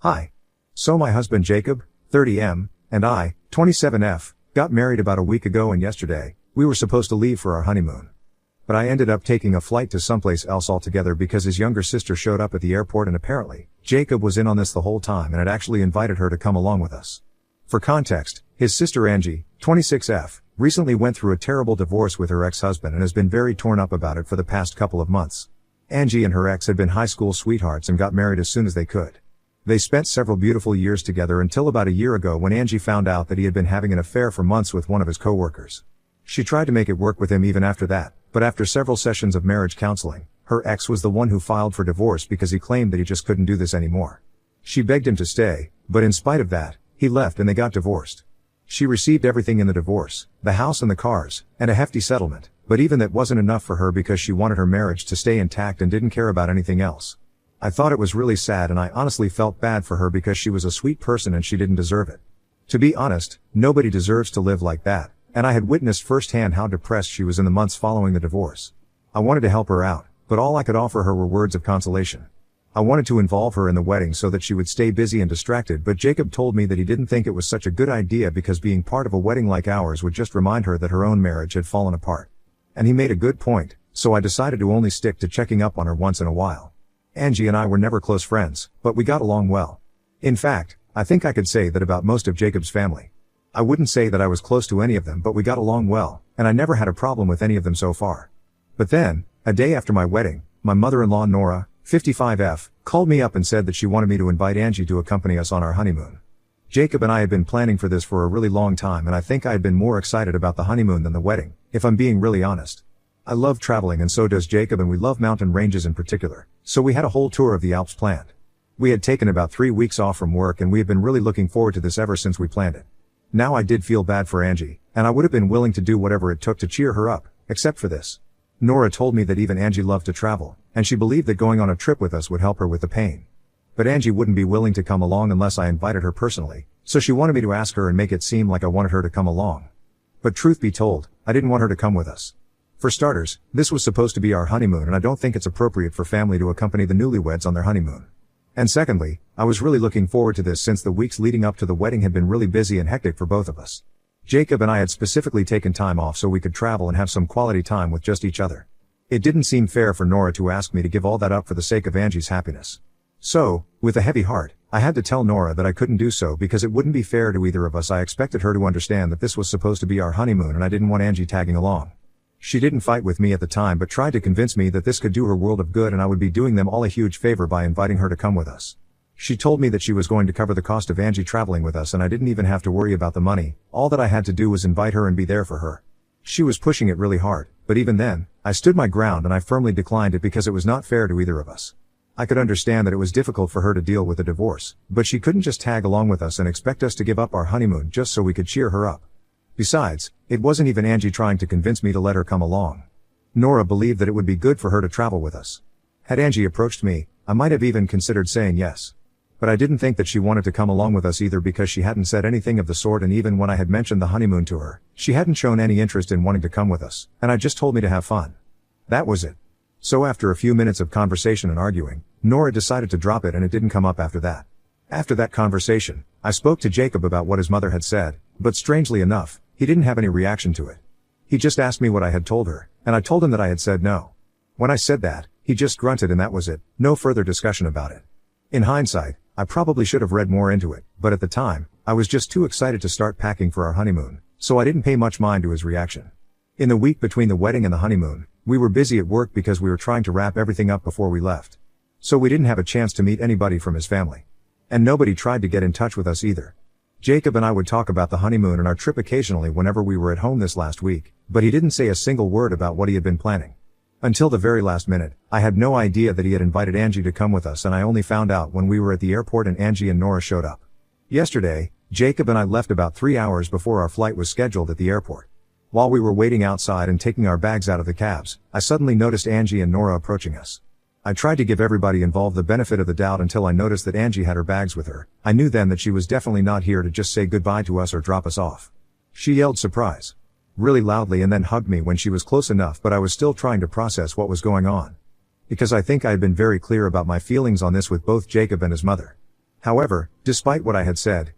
Hi. So my husband Jacob, 30M, and I, 27F, got married about a week ago, and yesterday, we were supposed to leave for our honeymoon. But I ended up taking a flight to someplace else altogether because his younger sister showed up at the airport, and apparently, Jacob was in on this the whole time and had actually invited her to come along with us. For context, his sister Angie, 26F, recently went through a terrible divorce with her ex-husband and has been very torn up about it for the past couple of months. Angie and her ex had been high school sweethearts and got married as soon as they could. They spent several beautiful years together until about a year ago when Angie found out that he had been having an affair for months with one of his co-workers. She tried to make it work with him even after that, but after several sessions of marriage counseling, her ex was the one who filed for divorce because he claimed that he just couldn't do this anymore. She begged him to stay, but in spite of that, he left and they got divorced. She received everything in the divorce, the house and the cars, and a hefty settlement, but even that wasn't enough for her because she wanted her marriage to stay intact and didn't care about anything else. I thought it was really sad, and I honestly felt bad for her because she was a sweet person and she didn't deserve it. To be honest, nobody deserves to live like that, and I had witnessed firsthand how depressed she was in the months following the divorce. I wanted to help her out, but all I could offer her were words of consolation. I wanted to involve her in the wedding so that she would stay busy and distracted, but Jacob told me that he didn't think it was such a good idea because being part of a wedding like ours would just remind her that her own marriage had fallen apart. And he made a good point, so I decided to only stick to checking up on her once in a while. Angie and I were never close friends, but we got along well. In fact, I think I could say that about most of Jacob's family. I wouldn't say that I was close to any of them, but we got along well, and I never had a problem with any of them so far. But then, a day after my wedding, my mother-in-law Nora, 55F, called me up and said that she wanted me to invite Angie to accompany us on our honeymoon. Jacob and I had been planning for this for a really long time, and I think I had been more excited about the honeymoon than the wedding, if I'm being really honest. I love traveling, and so does Jacob, and we love mountain ranges in particular, so we had a whole tour of the Alps planned. We had taken about 3 weeks off from work, and we have been really looking forward to this ever since we planned it. Now I did feel bad for Angie, and I would have been willing to do whatever it took to cheer her up, except for this. Nora told me that even Angie loved to travel, and she believed that going on a trip with us would help her with the pain. But Angie wouldn't be willing to come along unless I invited her personally, so she wanted me to ask her and make it seem like I wanted her to come along. But truth be told, I didn't want her to come with us. For starters, this was supposed to be our honeymoon, and I don't think it's appropriate for family to accompany the newlyweds on their honeymoon. And secondly, I was really looking forward to this since the weeks leading up to the wedding had been really busy and hectic for both of us. Jacob and I had specifically taken time off so we could travel and have some quality time with just each other. It didn't seem fair for Nora to ask me to give all that up for the sake of Angie's happiness. So, with a heavy heart, I had to tell Nora that I couldn't do so because it wouldn't be fair to either of us. I expected her to understand that this was supposed to be our honeymoon and I didn't want Angie tagging along. She didn't fight with me at the time, but tried to convince me that this could do her world of good and I would be doing them all a huge favor by inviting her to come with us. She told me that she was going to cover the cost of Angie traveling with us and I didn't even have to worry about the money. All that I had to do was invite her and be there for her. She was pushing it really hard, but even then, I stood my ground and I firmly declined it because it was not fair to either of us. I could understand that it was difficult for her to deal with a divorce, but she couldn't just tag along with us and expect us to give up our honeymoon just so we could cheer her up. Besides, it wasn't even Angie trying to convince me to let her come along. Nora believed that it would be good for her to travel with us. Had Angie approached me, I might have even considered saying yes. But I didn't think that she wanted to come along with us either because she hadn't said anything of the sort, and even when I had mentioned the honeymoon to her, she hadn't shown any interest in wanting to come with us, and I just told me to have fun. That was it. So after a few minutes of conversation and arguing, Nora decided to drop it and it didn't come up after that. After that conversation, I spoke to Jacob about what his mother had said, but strangely enough, he didn't have any reaction to it. He just asked me what I had told her, and I told him that I had said no. When I said that, he just grunted and that was it, no further discussion about it. In hindsight, I probably should have read more into it, but at the time, I was just too excited to start packing for our honeymoon, so I didn't pay much mind to his reaction. In the week between the wedding and the honeymoon, we were busy at work because we were trying to wrap everything up before we left. So we didn't have a chance to meet anybody from his family. And nobody tried to get in touch with us either. Jacob and I would talk about the honeymoon and our trip occasionally whenever we were at home this last week, but he didn't say a single word about what he had been planning. Until the very last minute, I had no idea that he had invited Angie to come with us, and I only found out when we were at the airport and Angie and Nora showed up. Yesterday, Jacob and I left about 3 hours before our flight was scheduled at the airport. While we were waiting outside and taking our bags out of the cabs, I suddenly noticed Angie and Nora approaching us. I tried to give everybody involved the benefit of the doubt until I noticed that Angie had her bags with her. I knew then that she was definitely not here to just say goodbye to us or drop us off. She yelled surprise really loudly and then hugged me when she was close enough, but I was still trying to process what was going on. Because I think I had been very clear about my feelings on this with both Jacob and his mother. However, despite what I had said,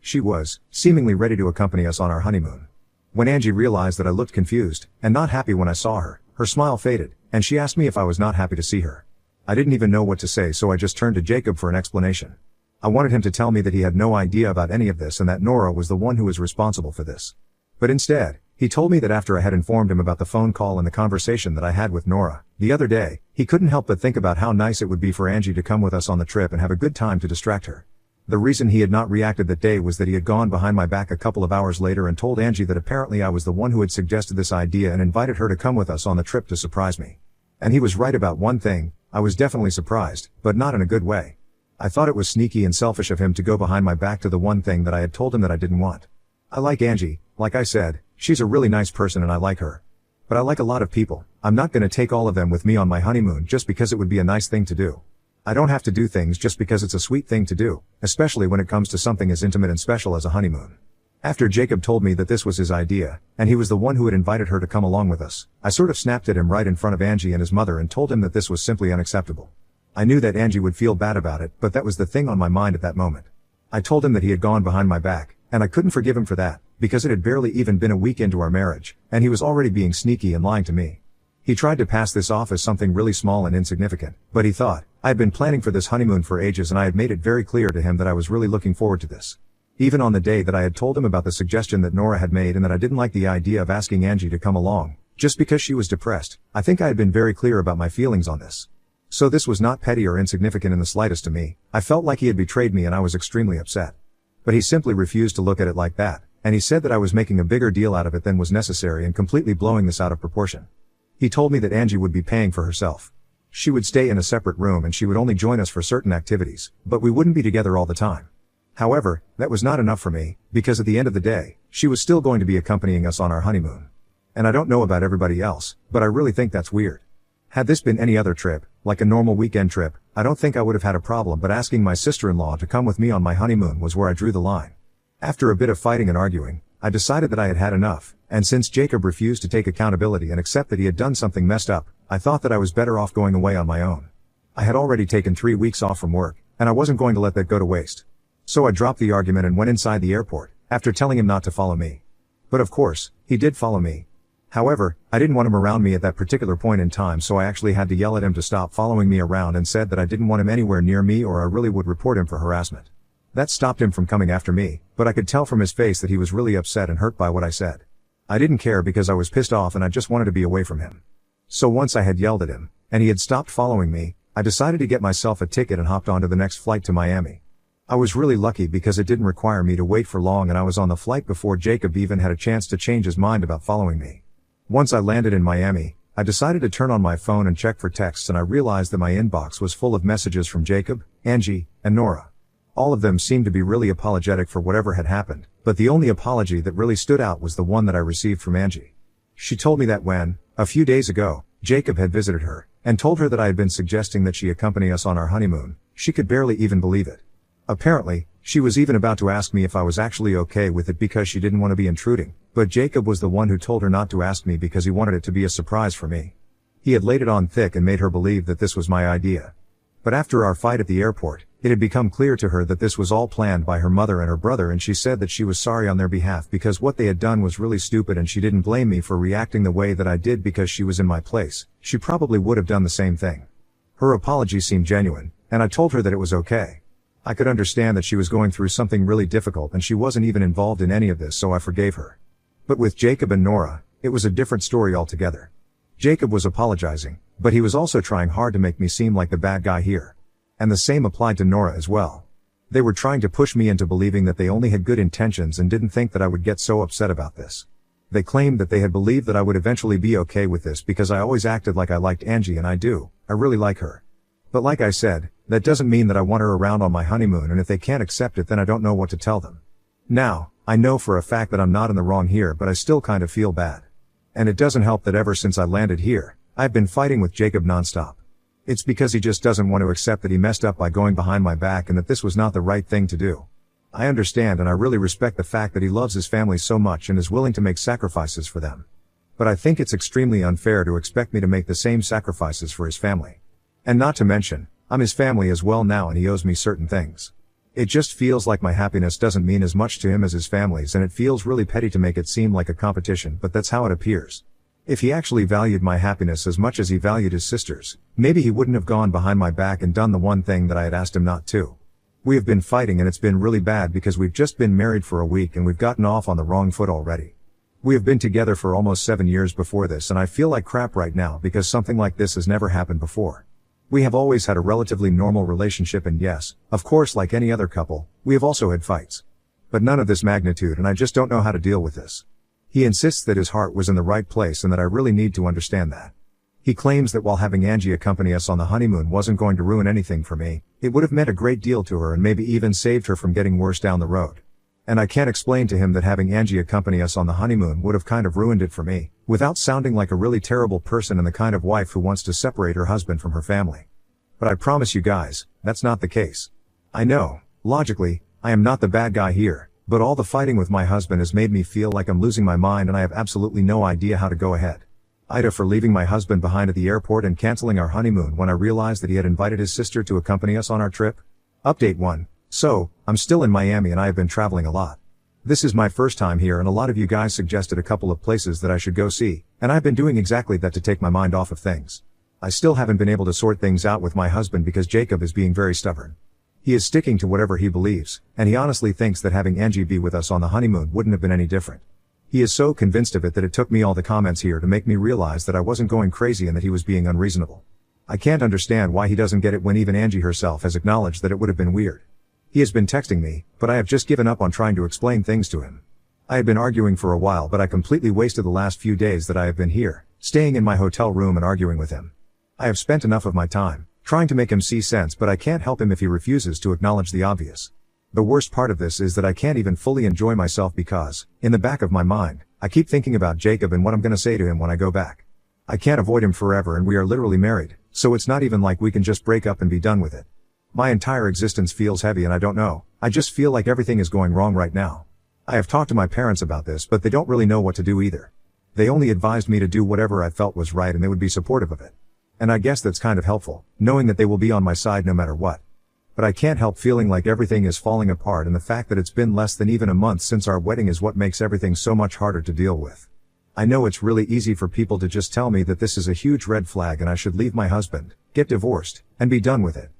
she was, seemingly ready to accompany us on our honeymoon. When Angie realized that I looked confused, and not happy when I saw her, her smile faded, and she asked me if I was not happy to see her. I didn't even know what to say, so I just turned to Jacob for an explanation. I wanted him to tell me that he had no idea about any of this and that Nora was the one who was responsible for this. But instead, he told me that after I had informed him about the phone call and the conversation that I had with Nora the other day, he couldn't help but think about how nice it would be for Angie to come with us on the trip and have a good time to distract her. The reason he had not reacted that day was that he had gone behind my back a couple of hours later and told Angie that apparently I was the one who had suggested this idea and invited her to come with us on the trip to surprise me. And he was right about one thing, I was definitely surprised, but not in a good way. I thought it was sneaky and selfish of him to go behind my back to the one thing that I had told him that I didn't want. I like Angie, like I said, she's a really nice person and I like her. But I like a lot of people. I'm not gonna take all of them with me on my honeymoon just because it would be a nice thing to do. I don't have to do things just because it's a sweet thing to do, especially when it comes to something as intimate and special as a honeymoon. After Jacob told me that this was his idea, and he was the one who had invited her to come along with us, I sort of snapped at him right in front of Angie and his mother and told him that this was simply unacceptable. I knew that Angie would feel bad about it, but that was the thing on my mind at that moment. I told him that he had gone behind my back, and I couldn't forgive him for that, because it had barely even been a week into our marriage, and he was already being sneaky and lying to me. He tried to pass this off as something really small and insignificant, but he thought, I had been planning for this honeymoon for ages and I had made it very clear to him that I was really looking forward to this. Even on the day that I had told him about the suggestion that Nora had made and that I didn't like the idea of asking Angie to come along, just because she was depressed, I think I had been very clear about my feelings on this. So this was not petty or insignificant in the slightest to me. I felt like he had betrayed me and I was extremely upset. But he simply refused to look at it like that, and he said that I was making a bigger deal out of it than was necessary and completely blowing this out of proportion. He told me that Angie would be paying for herself. She would stay in a separate room and she would only join us for certain activities, but we wouldn't be together all the time. However, that was not enough for me, because at the end of the day, she was still going to be accompanying us on our honeymoon. And I don't know about everybody else, but I really think that's weird. Had this been any other trip, like a normal weekend trip, I don't think I would have had a problem, but asking my sister-in-law to come with me on my honeymoon was where I drew the line. After a bit of fighting and arguing, I decided that I had had enough, and since Jacob refused to take accountability and accept that he had done something messed up, I thought that I was better off going away on my own. I had already taken 3 weeks off from work, and I wasn't going to let that go to waste. So I dropped the argument and went inside the airport, after telling him not to follow me. But of course, he did follow me. However, I didn't want him around me at that particular point in time, so I actually had to yell at him to stop following me around and said that I didn't want him anywhere near me or I really would report him for harassment. That stopped him from coming after me, but I could tell from his face that he was really upset and hurt by what I said. I didn't care because I was pissed off and I just wanted to be away from him. So once I had yelled at him, and he had stopped following me, I decided to get myself a ticket and hopped onto the next flight to Miami. I was really lucky because it didn't require me to wait for long and I was on the flight before Jacob even had a chance to change his mind about following me. Once I landed in Miami, I decided to turn on my phone and check for texts and I realized that my inbox was full of messages from Jacob, Angie, and Nora. All of them seemed to be really apologetic for whatever had happened, but the only apology that really stood out was the one that I received from Angie. She told me that when, a few days ago, Jacob had visited her, and told her that I had been suggesting that she accompany us on our honeymoon, she could barely even believe it. Apparently, she was even about to ask me if I was actually okay with it because she didn't want to be intruding, but Jacob was the one who told her not to ask me because he wanted it to be a surprise for me. He had laid it on thick and made her believe that this was my idea. But after our fight at the airport, it had become clear to her that this was all planned by her mother and her brother, and she said that she was sorry on their behalf because what they had done was really stupid and she didn't blame me for reacting the way that I did because she was in my place. She probably would have done the same thing. Her apology seemed genuine, and I told her that it was okay. I could understand that she was going through something really difficult and she wasn't even involved in any of this, so I forgave her. But with Jacob and Nora, it was a different story altogether. Jacob was apologizing, but he was also trying hard to make me seem like the bad guy here. And the same applied to Nora as well. They were trying to push me into believing that they only had good intentions and didn't think that I would get so upset about this. They claimed that they had believed that I would eventually be okay with this because I always acted like I liked Angie, and I do. I really like her. But like I said, that doesn't mean that I want her around on my honeymoon, and if they can't accept it then I don't know what to tell them. Now, I know for a fact that I'm not in the wrong here, but I still kind of feel bad. And it doesn't help that ever since I landed here, I've been fighting with Jacob nonstop. It's because he just doesn't want to accept that he messed up by going behind my back and that this was not the right thing to do. I understand and I really respect the fact that he loves his family so much and is willing to make sacrifices for them. But I think it's extremely unfair to expect me to make the same sacrifices for his family. And not to mention, I'm his family as well now and he owes me certain things. It just feels like my happiness doesn't mean as much to him as his family's, and it feels really petty to make it seem like a competition, but that's how it appears. If he actually valued my happiness as much as he valued his sister's, maybe he wouldn't have gone behind my back and done the one thing that I had asked him not to. We have been fighting, and it's been really bad because we've just been married for a week and we've gotten off on the wrong foot already. We have been together for almost 7 years before this, and I feel like crap right now because something like this has never happened before. We have always had a relatively normal relationship, and yes, of course, like any other couple, we have also had fights. But none of this magnitude, and I just don't know how to deal with this. He insists that his heart was in the right place and that I really need to understand that. He claims that while having Angie accompany us on the honeymoon wasn't going to ruin anything for me, it would have meant a great deal to her and maybe even saved her from getting worse down the road. And I can't explain to him that having Angie accompany us on the honeymoon would have kind of ruined it for me, without sounding like a really terrible person and the kind of wife who wants to separate her husband from her family. But I promise you guys, that's not the case. I know, logically, I am not the bad guy here, but all the fighting with my husband has made me feel like I'm losing my mind and I have absolutely no idea how to go ahead. Ida for leaving my husband behind at the airport and canceling our honeymoon when I realized that he had invited his sister to accompany us on our trip. Update 1. So, I'm still in Miami and I have been traveling a lot. This is my first time here and a lot of you guys suggested a couple of places that I should go see, and I've been doing exactly that to take my mind off of things. I still haven't been able to sort things out with my husband because Jacob is being very stubborn. He is sticking to whatever he believes, and he honestly thinks that having Angie be with us on the honeymoon wouldn't have been any different. He is so convinced of it that it took me all the comments here to make me realize that I wasn't going crazy and that he was being unreasonable. I can't understand why he doesn't get it when even Angie herself has acknowledged that it would have been weird. He has been texting me, but I have just given up on trying to explain things to him. I had been arguing for a while, but I completely wasted the last few days that I have been here, staying in my hotel room and arguing with him. I have spent enough of my time trying to make him see sense, but I can't help him if he refuses to acknowledge the obvious. The worst part of this is that I can't even fully enjoy myself because, in the back of my mind, I keep thinking about Jacob and what I'm gonna say to him when I go back. I can't avoid him forever and we are literally married, so it's not even like we can just break up and be done with it. My entire existence feels heavy and I don't know, I just feel like everything is going wrong right now. I have talked to my parents about this, but they don't really know what to do either. They only advised me to do whatever I felt was right and they would be supportive of it. And I guess that's kind of helpful, knowing that they will be on my side no matter what. But I can't help feeling like everything is falling apart, and the fact that it's been less than even a month since our wedding is what makes everything so much harder to deal with. I know it's really easy for people to just tell me that this is a huge red flag and I should leave my husband, get divorced, and be done with it.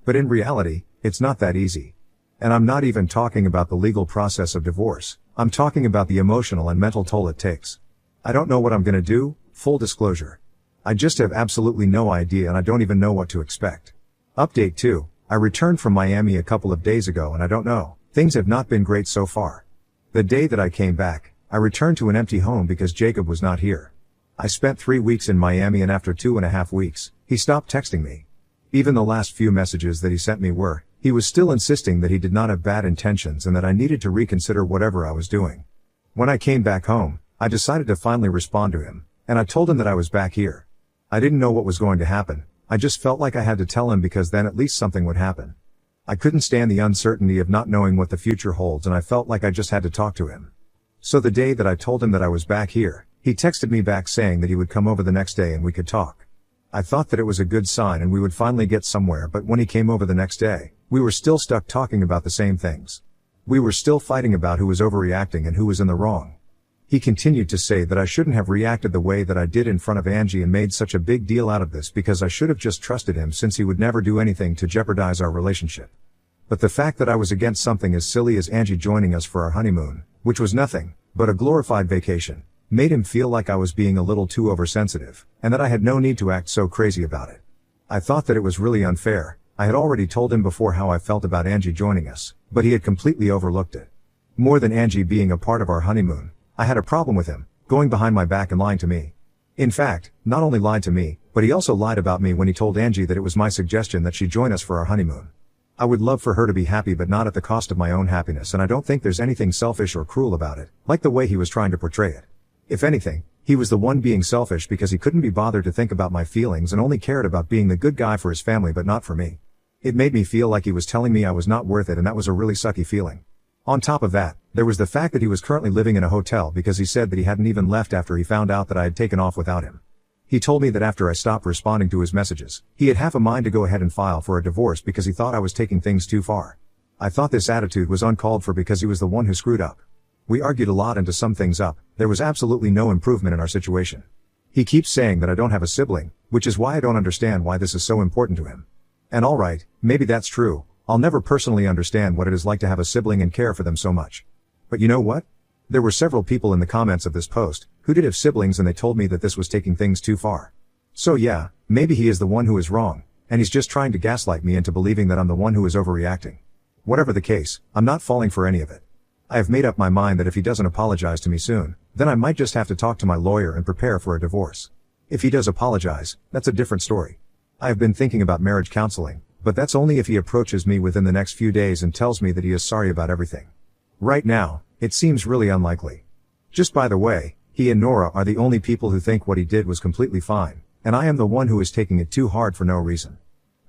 But in reality, it's not that easy. And I'm not even talking about the legal process of divorce, I'm talking about the emotional and mental toll it takes. I don't know what I'm gonna do, full disclosure. I just have absolutely no idea and I don't even know what to expect. Update 2. I returned from Miami a couple of days ago and I don't know, things have not been great so far. The day that I came back, I returned to an empty home because Jacob was not here. I spent 3 weeks in Miami and after 2.5 weeks, he stopped texting me. Even the last few messages that he sent me he was still insisting that he did not have bad intentions and that I needed to reconsider whatever I was doing. When I came back home, I decided to finally respond to him, and I told him that I was back here. I didn't know what was going to happen, I just felt like I had to tell him because then at least something would happen. I couldn't stand the uncertainty of not knowing what the future holds and I felt like I just had to talk to him. So the day that I told him that I was back here, he texted me back saying that he would come over the next day and we could talk. I thought that it was a good sign and we would finally get somewhere, but when he came over the next day, we were still stuck talking about the same things. We were still fighting about who was overreacting and who was in the wrong. He continued to say that I shouldn't have reacted the way that I did in front of Angie and made such a big deal out of this because I should have just trusted him since he would never do anything to jeopardize our relationship. But the fact that I was against something as silly as Angie joining us for our honeymoon, which was nothing but a glorified vacation, made him feel like I was being a little too oversensitive, and that I had no need to act so crazy about it. I thought that it was really unfair. I had already told him before how I felt about Angie joining us, but he had completely overlooked it. More than Angie being a part of our honeymoon, I had a problem with him, going behind my back and lying to me. In fact, not only lied to me, but he also lied about me when he told Angie that it was my suggestion that she join us for our honeymoon. I would love for her to be happy but not at the cost of my own happiness, and I don't think there's anything selfish or cruel about it, like the way he was trying to portray it. If anything, he was the one being selfish because he couldn't be bothered to think about my feelings and only cared about being the good guy for his family but not for me. It made me feel like he was telling me I was not worth it, and that was a really sucky feeling. On top of that, there was the fact that he was currently living in a hotel because he said that he hadn't even left after he found out that I had taken off without him. He told me that after I stopped responding to his messages, he had half a mind to go ahead and file for a divorce because he thought I was taking things too far. I thought this attitude was uncalled for because he was the one who screwed up. We argued a lot and to sum things up, there was absolutely no improvement in our situation. He keeps saying that I don't have a sibling, which is why I don't understand why this is so important to him. And alright, maybe that's true, I'll never personally understand what it is like to have a sibling and care for them so much. But you know what? There were several people in the comments of this post, who did have siblings and they told me that this was taking things too far. So yeah, maybe he is the one who is wrong, and he's just trying to gaslight me into believing that I'm the one who is overreacting. Whatever the case, I'm not falling for any of it. I have made up my mind that if he doesn't apologize to me soon, then I might just have to talk to my lawyer and prepare for a divorce. If he does apologize, that's a different story. I have been thinking about marriage counseling, but that's only if he approaches me within the next few days and tells me that he is sorry about everything. Right now, it seems really unlikely. Just by the way, he and Nora are the only people who think what he did was completely fine, and I am the one who is taking it too hard for no reason.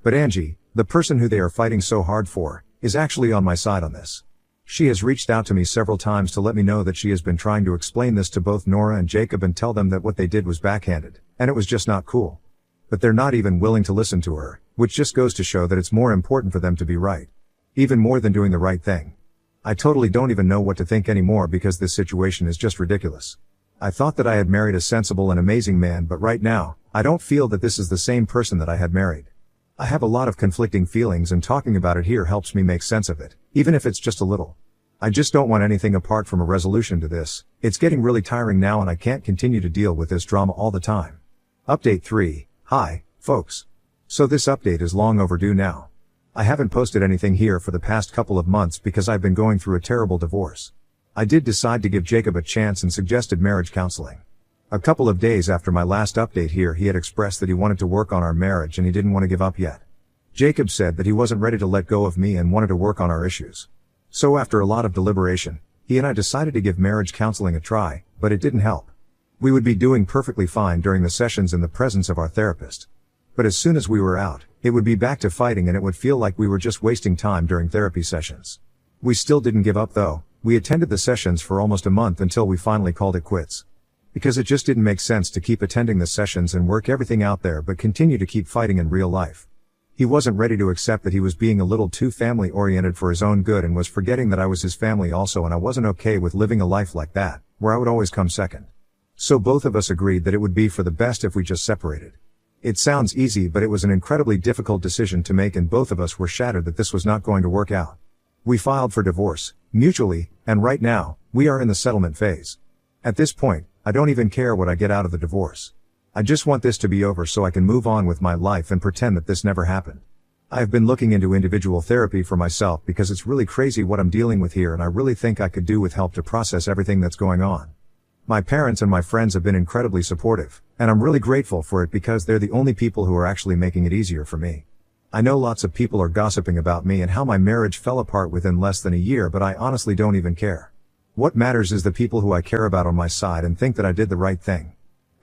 But Angie, the person who they are fighting so hard for, is actually on my side on this. She has reached out to me several times to let me know that she has been trying to explain this to both Nora and Jacob and tell them that what they did was backhanded, and it was just not cool. But they're not even willing to listen to her, which just goes to show that it's more important for them to be right. Even more than doing the right thing. I totally don't even know what to think anymore because this situation is just ridiculous. I thought that I had married a sensible and amazing man, but right now, I don't feel that this is the same person that I had married. I have a lot of conflicting feelings and talking about it here helps me make sense of it, even if it's just a little. I just don't want anything apart from a resolution to this. It's getting really tiring now and I can't continue to deal with this drama all the time. Update 3. Hi, folks. So this update is long overdue now. I haven't posted anything here for the past couple of months because I've been going through a terrible divorce. I did decide to give Jacob a chance and suggested marriage counseling. A couple of days after my last update here he had expressed that he wanted to work on our marriage and he didn't want to give up yet. Jacob said that he wasn't ready to let go of me and wanted to work on our issues. So after a lot of deliberation, he and I decided to give marriage counseling a try, but it didn't help. We would be doing perfectly fine during the sessions in the presence of our therapist. But as soon as we were out, it would be back to fighting and it would feel like we were just wasting time during therapy sessions. We still didn't give up though. We attended the sessions for almost a month until we finally called it quits. Because it just didn't make sense to keep attending the sessions and work everything out there but continue to keep fighting in real life. He wasn't ready to accept that he was being a little too family oriented for his own good and was forgetting that I was his family also and I wasn't okay with living a life like that, where I would always come second. So both of us agreed that it would be for the best if we just separated. It sounds easy but it was an incredibly difficult decision to make and both of us were shattered that this was not going to work out. We filed for divorce, mutually, and right now, we are in the settlement phase. At this point, I don't even care what I get out of the divorce. I just want this to be over so I can move on with my life and pretend that this never happened. I have been looking into individual therapy for myself because it's really crazy what I'm dealing with here and I really think I could do with help to process everything that's going on. My parents and my friends have been incredibly supportive, and I'm really grateful for it because they're the only people who are actually making it easier for me. I know lots of people are gossiping about me and how my marriage fell apart within less than a year, but I honestly don't even care. What matters is the people who I care about on my side and think that I did the right thing.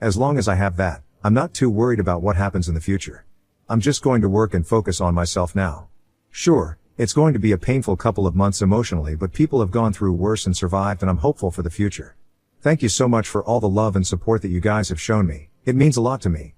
As long as I have that, I'm not too worried about what happens in the future. I'm just going to work and focus on myself now. Sure, it's going to be a painful couple of months emotionally, but people have gone through worse and survived and I'm hopeful for the future. Thank you so much for all the love and support that you guys have shown me. It means a lot to me.